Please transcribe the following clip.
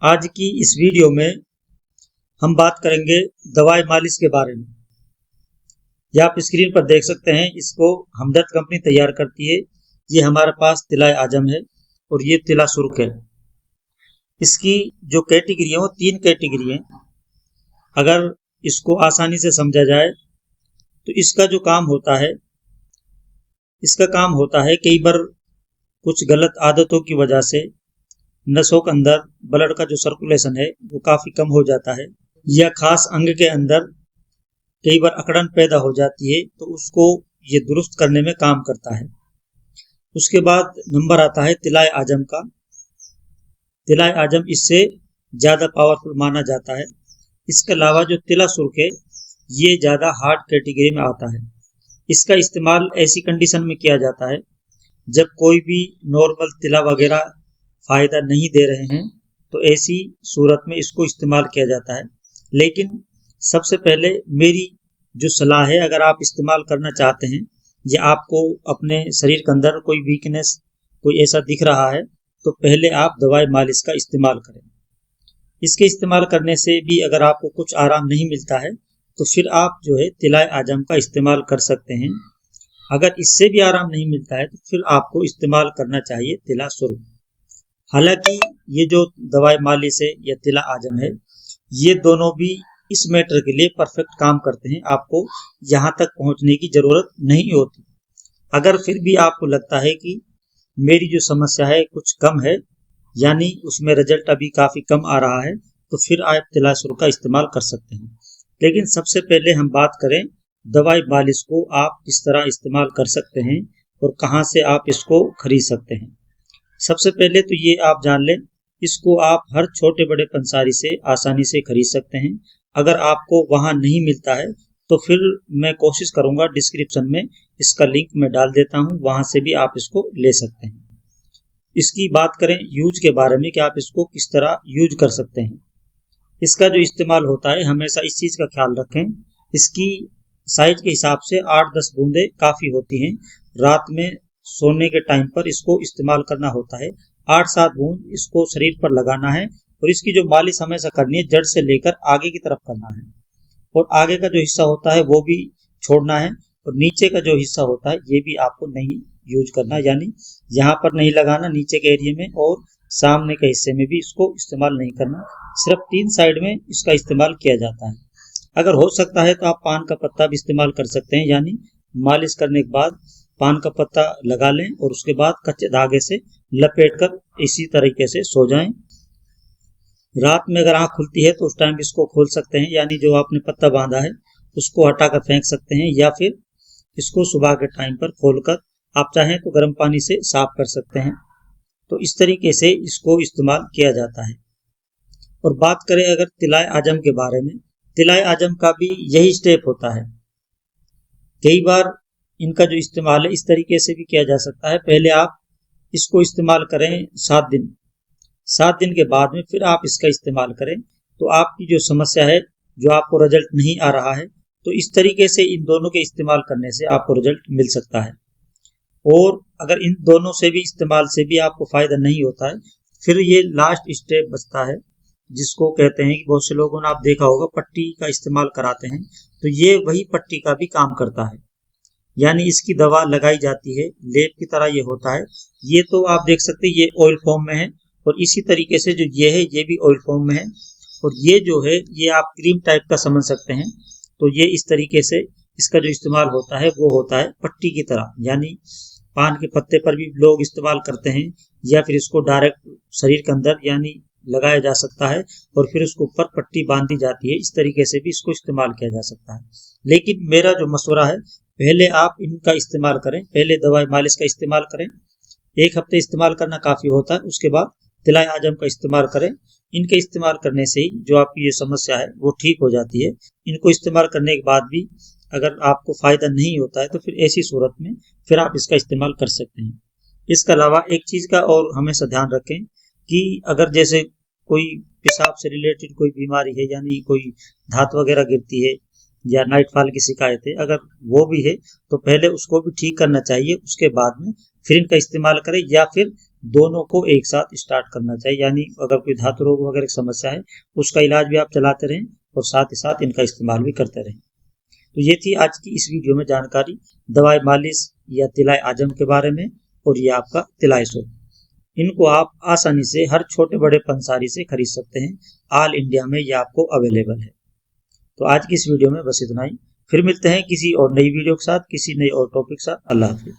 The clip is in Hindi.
आज की इस वीडियो में हम बात करेंगे दवाई मालिश के बारे में। ये आप स्क्रीन पर देख सकते हैं, इसको हमदर्द कंपनी तैयार करती है। ये हमारे पास तिलाय आजम है और ये तिला सुर्ख है। इसकी जो कैटेगरी है वो 3 कैटेगरी है। अगर इसको आसानी से समझा जाए तो इसका जो काम होता है, इसका काम होता है कई बार कुछ गलत आदतों की वजह से नसों के अंदर ब्लड का जो सर्कुलेशन है वो काफी कम हो जाता है, या खास अंग के अंदर कई बार अकड़न पैदा हो जाती है, तो उसको ये दुरुस्त करने में काम करता है। उसके बाद नंबर आता है तिलाय आजम का। तिलाय आजम इससे ज्यादा पावरफुल माना जाता है। इसके अलावा जो तिला सुर्ख है ये ज्यादा हार्ड कैटेगरी में आता है। इसका इस्तेमाल ऐसी कंडीशन में किया जाता है जब कोई भी नॉर्मल तिला वगैरह फायदा नहीं दे रहे हैं, तो ऐसी सूरत में इसको इस्तेमाल किया जाता है। लेकिन सबसे पहले मेरी जो सलाह है, अगर आप इस्तेमाल करना चाहते हैं या आपको अपने शरीर के अंदर कोई वीकनेस कोई ऐसा दिख रहा है, तो पहले आप दवाई मालिश का इस्तेमाल करें। इसके इस्तेमाल करने से भी अगर आपको कुछ आराम नहीं मिलता है तो फिर आप जो है तिलाय आजम का इस्तेमाल कर सकते हैं। अगर इससे भी आराम नहीं मिलता है तो फिर आपको इस्तेमाल करना चाहिए तिला सुर्ख। हालांकि ये जो दवाई मालिश है या तिला आजम है, ये दोनों भी इस मैटर के लिए परफेक्ट काम करते हैं। आपको यहाँ तक पहुँचने की जरूरत नहीं होती। अगर फिर भी आपको लगता है कि मेरी जो समस्या है कुछ कम है, यानी उसमें रिजल्ट अभी काफी कम आ रहा है, तो फिर आप तिला सुर्ख का इस्तेमाल कर सकते हैं। लेकिन सबसे पहले हम बात करें दवाई मालिश को आप किस तरह इस्तेमाल कर सकते हैं और कहाँ से आप इसको खरीद सकते हैं। सबसे पहले तो ये आप जान लें, इसको आप हर छोटे बड़े पंसारी से आसानी से खरीद सकते हैं। अगर आपको वहां नहीं मिलता है तो फिर मैं कोशिश करूंगा डिस्क्रिप्शन में इसका लिंक मैं डाल देता हूं, वहां से भी आप इसको ले सकते हैं। इसकी बात करें यूज के बारे में कि आप इसको किस तरह यूज कर सकते हैं। इसका जो इस्तेमाल होता है, हमेशा इस चीज का ख्याल रखें, इसकी साइज के हिसाब से 8-10 बूंदे काफी होती हैं। रात में सोने के टाइम पर इसको इस्तेमाल करना होता है। 8-7 बूंद इसको शरीर पर लगाना है और इसकी जो मालिश हमेशा करनी है जड़ से लेकर आगे की तरफ करना है, और आगे का जो हिस्सा होता है वो भी छोड़ना है, और नीचे का जो हिस्सा होता है ये भी आपको नहीं यूज करना, यानी यहाँ पर नहीं लगाना नीचे के एरिया में, और सामने के हिस्से में भी इसको इस्तेमाल नहीं करना। सिर्फ 3 साइड में इसका इस्तेमाल किया जाता है। अगर हो सकता है तो आप पान का पत्ता भी इस्तेमाल कर सकते हैं, यानी मालिश करने के बाद पान का पत्ता लगा लें और उसके बाद कच्चे धागे से लपेटकर इसी तरीके से सो जाएं। रात में अगर आंख खुलती है तो उस टाइम इसको खोल सकते हैं, यानी जो आपने पत्ता बांधा है उसको हटाकर फेंक सकते हैं, या फिर इसको सुबह के टाइम पर खोलकर आप चाहें तो गर्म पानी से साफ कर सकते हैं। तो इस तरीके से इसको इस्तेमाल किया जाता है। और बात करें अगर तिलाय आजम के बारे में, तिलाय आजम का भी यही स्टेप होता है। कई बार इनका जो इस्तेमाल है इस तरीके से भी किया जा सकता है। पहले आप इसको इस्तेमाल करें 7 दिन, 7 दिन के बाद में फिर आप इसका इस्तेमाल करें, तो आपकी जो समस्या है, जो आपको रिजल्ट नहीं आ रहा है, तो इस तरीके से इन दोनों के इस्तेमाल करने से आपको रिजल्ट मिल सकता है। और अगर इन दोनों से भी इस्तेमाल से भी आपको फायदा नहीं होता है, फिर ये लास्ट स्टेप बचता है जिसको कहते हैं कि बहुत से लोगों ने आप देखा होगा पट्टी का इस्तेमाल कराते हैं, तो ये वही पट्टी का भी काम करता है, यानी इसकी दवा लगाई जाती है, लेप की तरह ये होता है। ये तो आप देख सकते हैं ये ऑयल फॉर्म में है, और इसी तरीके से जो ये है ये भी ऑयल फॉर्म में है, और ये जो है ये आप क्रीम टाइप का समझ सकते हैं। तो ये इस तरीके से इसका जो इस्तेमाल होता है वो होता है पट्टी की तरह, यानी पान के पत्ते पर भी लोग इस्तेमाल करते हैं, या फिर इसको डायरेक्ट शरीर के अंदर यानी लगाया जा सकता है और फिर उसके ऊपर पट्टी बांधी जाती है। इस तरीके से भी इसको इस्तेमाल किया जा सकता है। लेकिन मेरा जो मशवरा है, पहले आप इनका इस्तेमाल करें, पहले दवाई मालिश का इस्तेमाल करें। 1 हफ्ते इस्तेमाल करना काफी होता है, उसके बाद तिलाय आजम का इस्तेमाल करें। इनके इस्तेमाल करने से ही जो आपकी ये समस्या है वो ठीक हो जाती है। इनको इस्तेमाल करने के बाद भी अगर आपको फायदा नहीं होता है तो फिर ऐसी सूरत में फिर आप इसका इस्तेमाल कर सकते हैं। इसके अलावा एक चीज का और हमेशा ध्यान रखें कि अगर जैसे कोई पेशाब से रिलेटेड कोई बीमारी है, यानी कोई धात वगैरह गिरती है या नाइट फॉल की शिकायत है, अगर वो भी है तो पहले उसको भी ठीक करना चाहिए, उसके बाद में फिर इनका इस्तेमाल करें, या फिर दोनों को एक साथ स्टार्ट करना चाहिए। यानी अगर कोई धातु रोग वगैरह की समस्या है उसका इलाज भी आप चलाते रहें और साथ ही साथ इनका इस्तेमाल भी करते रहें। तो ये थी आज की इस वीडियो में जानकारी दवाई मालिश या तिलाय आजम के बारे में, और ये आपका तिलाय सोप। इनको आप आसानी से हर छोटे बड़े पंसारी से खरीद सकते हैं। ऑल इंडिया में ये आपको अवेलेबल है। तो आज की इस वीडियो में बस इतना ही। फिर मिलते हैं किसी और नई वीडियो के साथ, किसी नई और टॉपिक के साथ। अल्लाह हाफिज।